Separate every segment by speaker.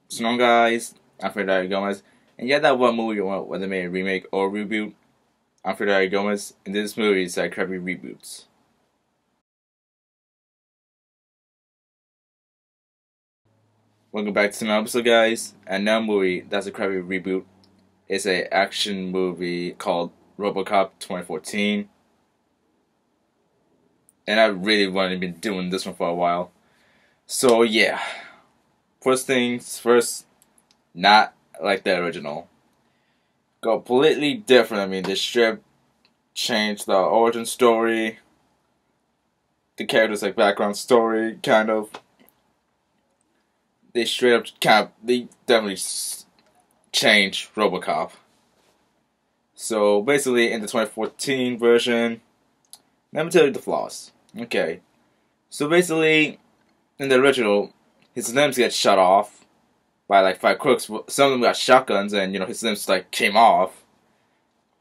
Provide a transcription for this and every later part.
Speaker 1: So on guys, I'm Franky Gomez, and yeah, that one movie you want whether they made a remake or reboot. I'm Franky Gomez, and this movie is like crappy reboots. Welcome back to another episode, guys. And that movie that's a crappy reboot is a action movie called RoboCop 2014, and I really wanted to be doing this one for a while. So yeah, first things first, not like the original. Completely different. I mean, the strip changed the origin story, the characters like background story, kind of. They straight up they definitely changed RoboCop. So basically, in the 2014 version, let me tell you the flaws. Okay, so basically, in the original, his limbs get shut off by like 5 crooks. Some of them got shotguns, and his limbs like came off.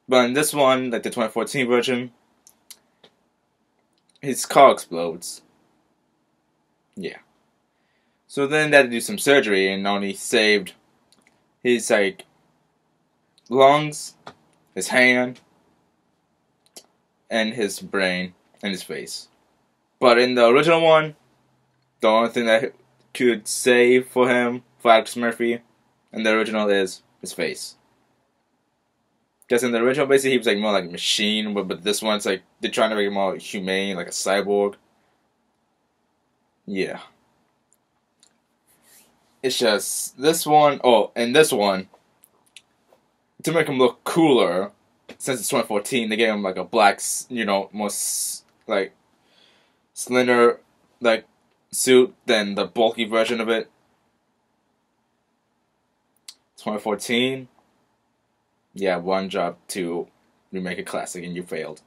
Speaker 1: But in this one, like the 2014 version, his car explodes. Yeah. So then they had to do some surgery and only saved his like lungs, his hand, and his brain and his face. But in the original one, the only thing that could save for him, for Alex Murphy, in the original is his face. Because in the original, basically, he was like more like a machine, but this one's like they're trying to make him more humane, like a cyborg. Yeah. It's just this one. Oh, and this one, to make him look cooler, since it's 2014, they gave him like a black, more like slender like suit than the bulky version of it. 2014. Yeah, one job to remake a classic, and you failed.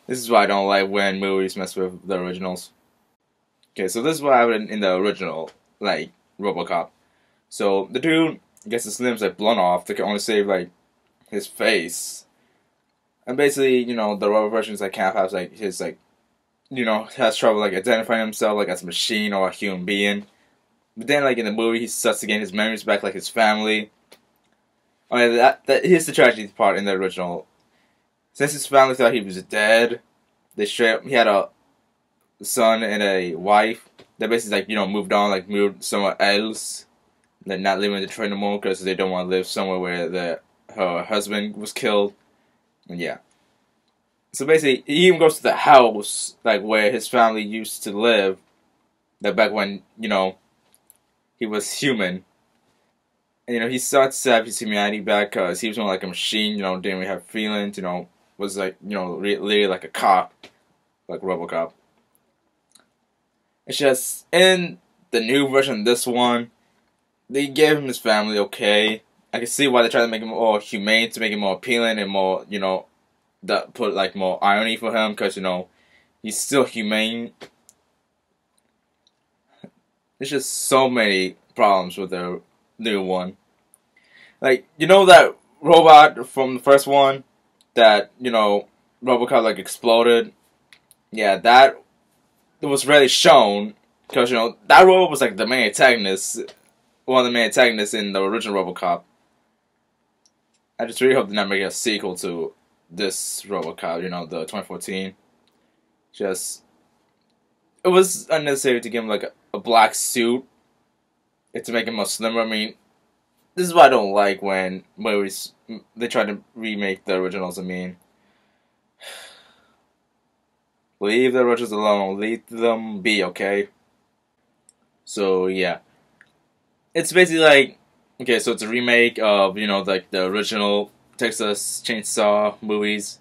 Speaker 1: This is why I don't like when movies mess with the originals. Okay, so this is what happened in the original, like, RoboCop. So, the dude gets his limbs, like, blown off. They can only save, like, his face. And basically, the robot version is, like, kind of has, like, his, like, has trouble, like, identifying himself, like, as a machine or a human being. But then, like, in the movie, he starts to gain his memories back, like, his family. I mean, here's the tragedy part in the original. Since his family thought he was dead, he had a son and a wife that basically like moved on, like moved somewhere else. They're not living in Detroit anymore because they don't want to live somewhere where her husband was killed. And yeah, so basically he even goes to the house like where his family used to live. That back when he was human, and he starts to have his humanity back because he was more like a machine. Didn't really have feelings. Was like really like a cop, like RoboCop. It's just, in the new version of this one, they gave him his family, okay. I can see why they try to make him more humane, to make him more appealing and more, that put, like, more irony for him, because, he's still humane. There's just so many problems with the new one. Like, that robot from the first one, that, RoboCop, like, exploded? Yeah, that it was really shown because that robot was like the main antagonist, one of the main antagonists in the original RoboCop. I just really hope they're not making a sequel to this RoboCop, the 2014. Just it was unnecessary to give him like a black suit and to make him more slimmer. I mean, this is what I don't like when movies they try to remake the originals. I mean, leave the originals alone. Leave them be, okay? So, yeah. It's basically like, okay, so it's a remake of, like the original Texas Chainsaw movies.